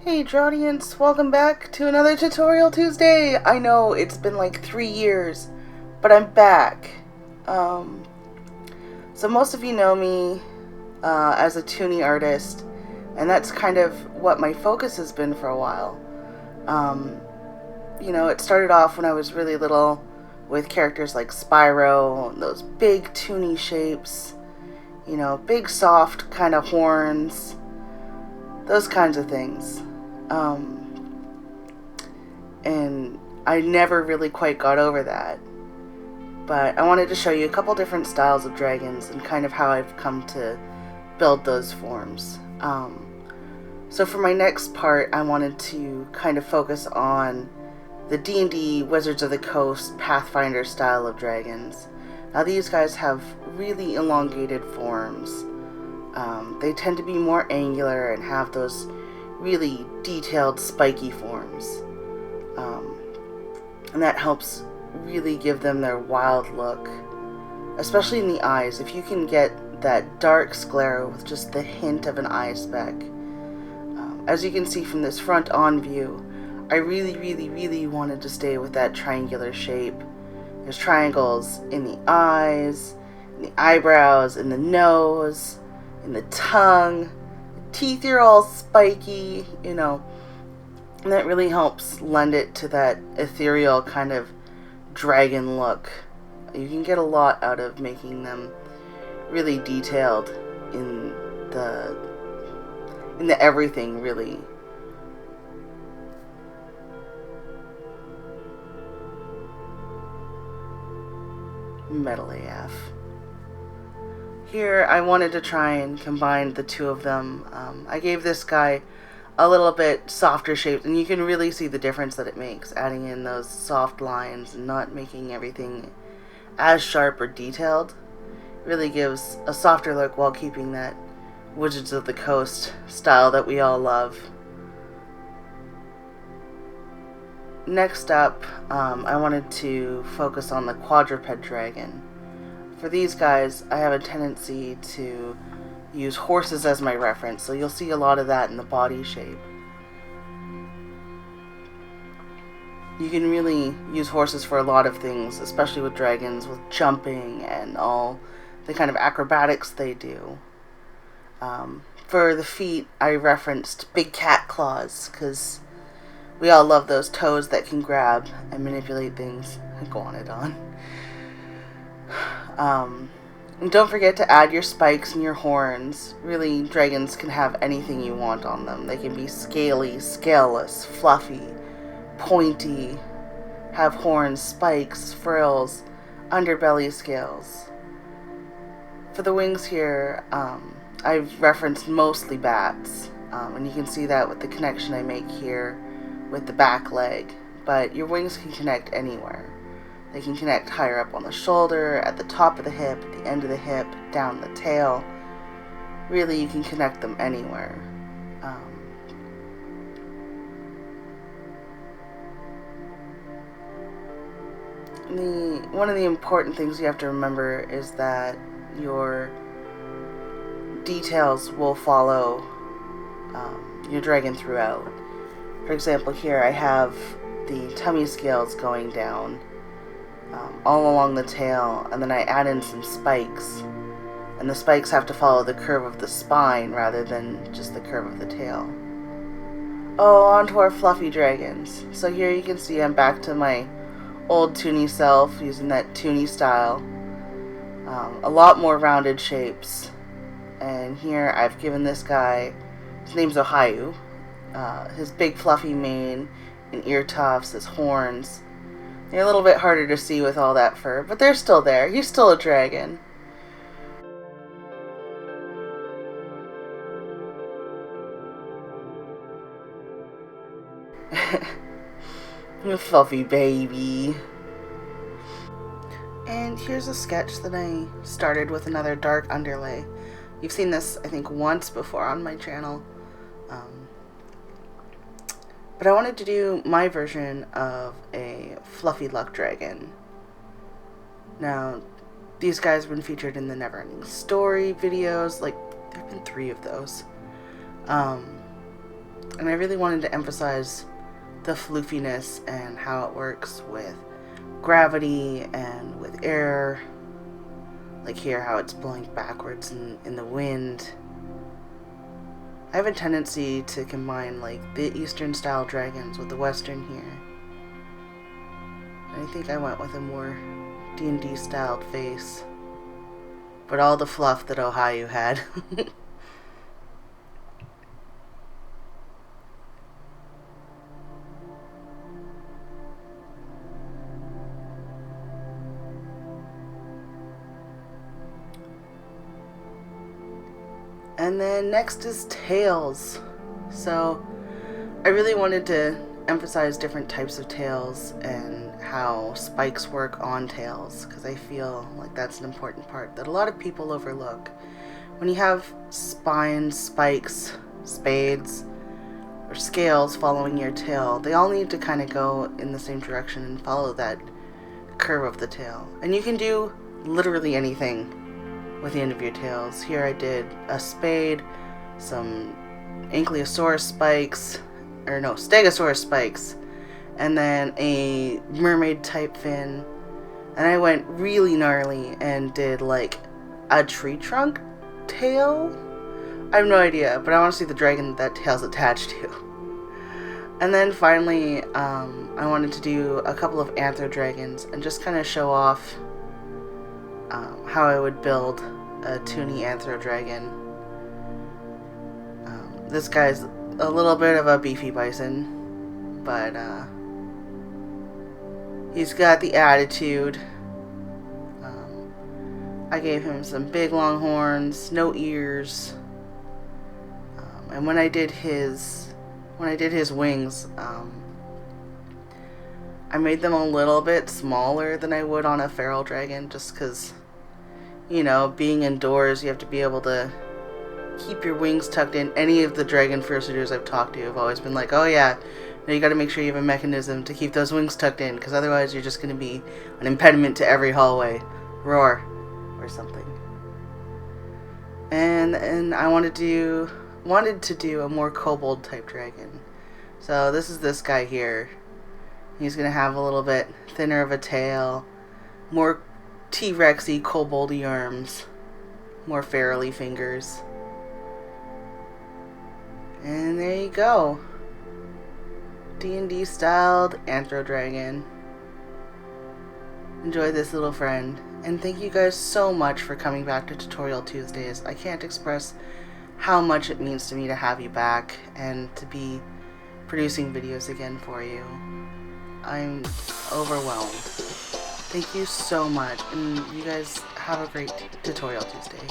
Hey audience, welcome back to another Tutorial Tuesday! I know it's been like 3 years, but I'm back. So most of you know me as a toonie artist, and that's kind of what my focus has been for a while. You know, it started off when I was really little with characters like Spyro, those big toonie shapes, you know, big soft kind of horns, those kinds of things. And I never really quite got over that. But I wanted to show you a couple different styles of dragons and kind of how I've come to build those forms. So for my next part, I wanted to kind of focus on the D&D Wizards of the Coast Pathfinder style of dragons. Now these guys have really elongated forms. They tend to be more angular and have those really detailed spiky forms. And that helps really give them their wild look, especially in the eyes. If you can get that dark sclera with just the hint of an eye speck. As you can see from this front on view, I really wanted to stay with that triangular shape. There's triangles in the eyes, in the eyebrows, in the nose, in the tongue. The teeth are all spiky, you know. And that really helps lend it to that ethereal kind of dragon look. You can get a lot out of making them really detailed in the everything, really. Metal AF. Here I wanted to try and combine the two of them. I gave this guy a little bit softer shapes, and you can really see the difference that it makes, adding in those soft lines and not making everything as sharp or detailed. It really gives a softer look while keeping that Wizards of the Coast style that we all love. Next up, I wanted to focus on the Quadra Pet Dragon. For these guys, I have a tendency to use horses as my reference, so you'll see a lot of that in the body shape. You can really use horses for a lot of things, especially with dragons, with jumping and all the kind of acrobatics they do. For the feet, I referenced big cat claws, because we all love those toes that can grab and manipulate things. Go on and on. And don't forget to add your spikes and your horns. Really, dragons can have anything you want on them. They can be scaly, scaleless, fluffy, pointy, have horns, spikes, frills, underbelly scales. For the wings here, I've referenced mostly bats. And you can see that with the connection I make here with the back leg. But your wings can connect anywhere. They can connect higher up on the shoulder, at the top of the hip, at the end of the hip, down the tail. Really, you can connect them anywhere. One of the important things you have to remember is that your details will follow your dragon throughout. For example, here I have the tummy scales going down all along the tail, and then I add in some spikes, and the spikes have to follow the curve of the spine rather than just the curve of the tail. Oh, on to our fluffy dragons. So here you can see I'm back to my old toonie self, using that toonie style. A lot more rounded shapes, and here I've given this guy, his name's Ohio, his big fluffy mane and ear tufts, his horns. They're a little bit harder to see with all that fur, but they're still there. He's still a dragon. Fluffy baby. And here's a sketch that I started with another dark underlay. You've seen this, I think, once before on my channel. But I wanted to do my version of a fluffy luck dragon. Now, these guys have been featured in the Neverending Story videos. Like, there have been 3 of those. And And I really wanted to emphasize the floofiness and how it works with gravity and with air. Like here, how it's blowing backwards in the wind. I have a tendency to combine like the Eastern style dragons with the Western here. And I think I went with a more D&D styled face. But all the fluff that Ohio had. And then next is tails. So I really wanted to emphasize different types of tails and how spikes work on tails, because I feel like that's an important part that a lot of people overlook. When you have spines, spikes, spades, or scales following your tail, they all need to kind of go in the same direction and follow that curve of the tail. And you can do literally anything with the end of your tails. Here I did a spade, some Ankylosaurus spikes, or no, Stegosaurus spikes, and then a mermaid type fin. And I went really gnarly and did like a tree trunk tail. I have no idea, but I want to see the dragon that tail's attached to. And then finally, I wanted to do a couple of anthro dragons and just kind of show off how I would build a toony anthro dragon. This guy's a little bit of a beefy bison, but he's got the attitude. I gave him some big long horns, no ears, and when I did his wings, I made them a little bit smaller than I would on a feral dragon, just because, you know, being indoors, you have to be able to keep your wings tucked in. Any of the dragon fursuiters I've talked to have always been like, oh yeah, you gotta make sure you have a mechanism to keep those wings tucked in, because otherwise you're just gonna be an impediment to every hallway. Roar. Or something. And I wanted to do a more kobold type dragon. So this is this guy here. He's gonna have a little bit thinner of a tail, more T-Rexy, koboldy arms, more ferally fingers. And there you go. D&D styled anthro dragon. Enjoy this little friend. And thank you guys so much for coming back to Tutorial Tuesdays. I can't express how much it means to me to have you back and to be producing videos again for you. I'm overwhelmed. Thank you so much, and you guys have a great Tutorial Tuesday.